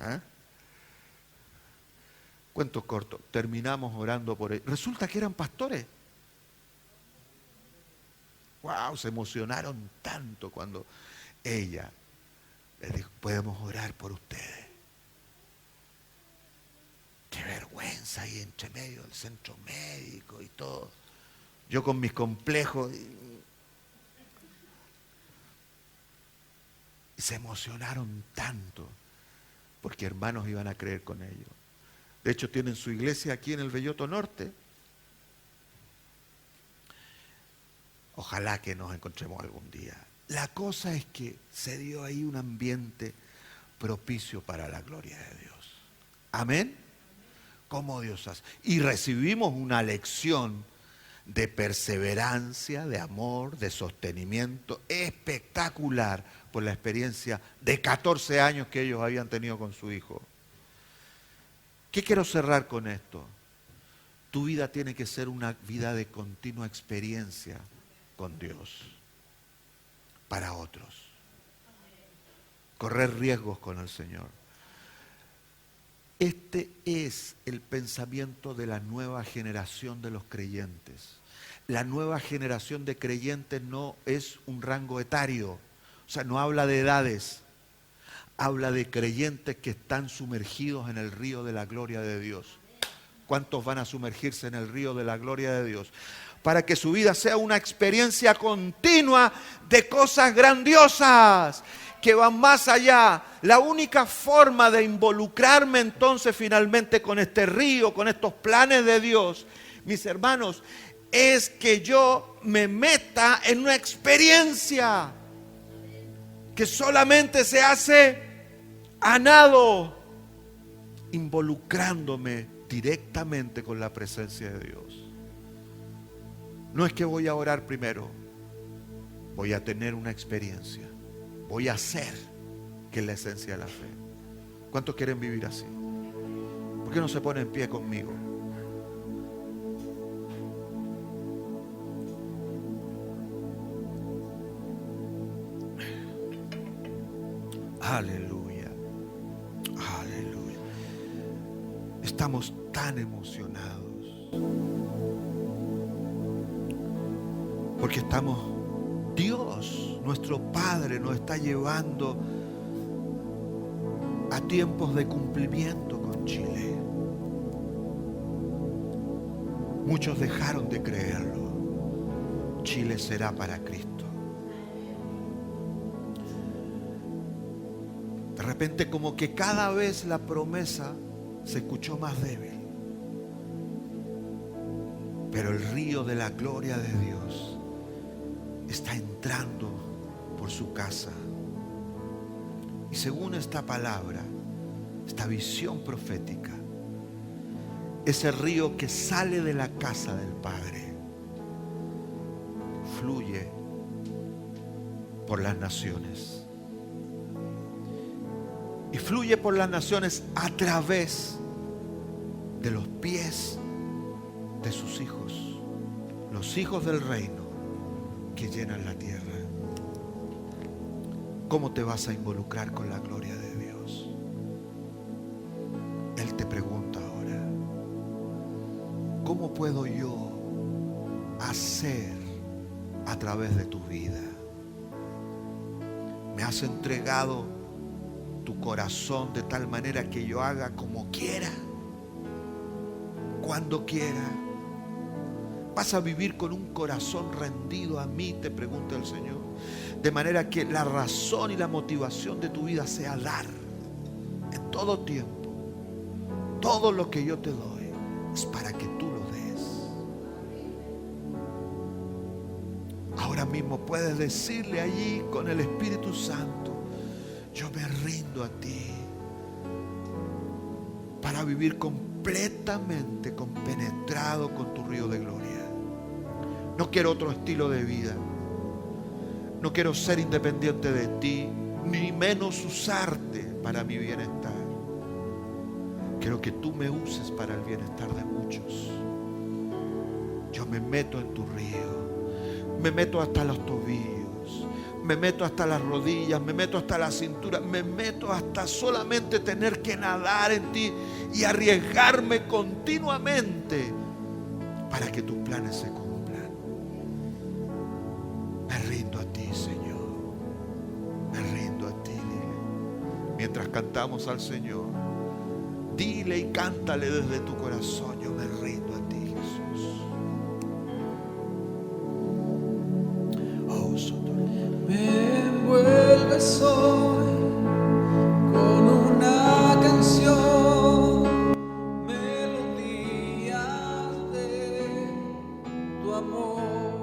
¿Ah? Cuento corto. Terminamos orando por ellos. Resulta que eran pastores. ¡Wow! Se emocionaron tanto cuando ella les dijo, podemos orar por ustedes. Qué vergüenza ahí entre medio del centro médico y todo. Yo con mis complejos. Y se emocionaron tanto porque hermanos iban a creer con ellos. De hecho, tienen su iglesia aquí en el Belloto Norte. Ojalá que nos encontremos algún día. La cosa es que se dio ahí un ambiente propicio para la gloria de Dios. Amén. ¿Cómo Dios hace? Y recibimos una lección de perseverancia, de amor, de sostenimiento espectacular por la experiencia de 14 años que ellos habían tenido con su hijo. ¿Qué quiero cerrar con esto? Tu vida tiene que ser una vida de continua experiencia con Dios para otros. Correr riesgos con el Señor. Este es el pensamiento de la nueva generación de los creyentes. La nueva generación de creyentes no es un rango etario, o sea, no habla de edades, habla de creyentes que están sumergidos en el río de la gloria de Dios. ¿Cuántos van a sumergirse en el río de la gloria de Dios? Para que su vida sea una experiencia continua de cosas grandiosas que van más allá. La única forma de involucrarme entonces finalmente con este río, con estos planes de Dios, mis hermanos, es que yo me meta en una experiencia que solamente se hace a nado, involucrándome directamente con la presencia de Dios. No es que voy a orar primero, voy a tener una experiencia, voy a hacer, que es la esencia de la fe. ¿Cuántos quieren vivir así? ¿Por qué no se pone en pie conmigo? Aleluya, aleluya. Estamos tan emocionados porque Dios, nuestro Padre, nos está llevando a tiempos de cumplimiento con Chile. Muchos dejaron de creerlo. Chile será para Cristo. De repente, como que cada vez la promesa se escuchó más débil. Pero el río de la gloria de Dios está entrando por su casa. Y según esta palabra, esta visión profética, ese río que sale de la casa del Padre fluye por las naciones. Y fluye por las naciones a través de los pies de sus hijos, los hijos del reino que llenan la tierra. ¿Cómo te vas a involucrar con la gloria de Dios? Él te pregunta ahora, ¿cómo puedo yo hacer a través de tu vida? Me has entregado tu corazón de tal manera que yo haga como quiera, cuando quiera. ¿Vas a vivir con un corazón rendido a mí? Te pregunta el Señor. De manera que la razón y la motivación de tu vida sea dar en todo tiempo. Todo lo que yo te doy es para que tú lo des. Ahora mismo puedes decirle allí con el Espíritu Santo: yo me rindo a ti para vivir completamente compenetrado con tu río de gloria. No quiero otro estilo de vida. No quiero ser independiente de ti, ni menos usarte para mi bienestar. Quiero que tú me uses para el bienestar de muchos. Yo me meto en tu río, me meto hasta los tobillos, me meto hasta las rodillas, me meto hasta la cintura, me meto hasta solamente tener que nadar en ti y arriesgarme continuamente para que tus planes se cumplan. Me rindo a ti, Señor. Me rindo a ti. Dile. Mientras cantamos al Señor, dile y cántale desde tu corazón: yo me rindo a ti, Jesús. Oh, Señor. Me envuelves hoy con una canción, melodías de tu amor.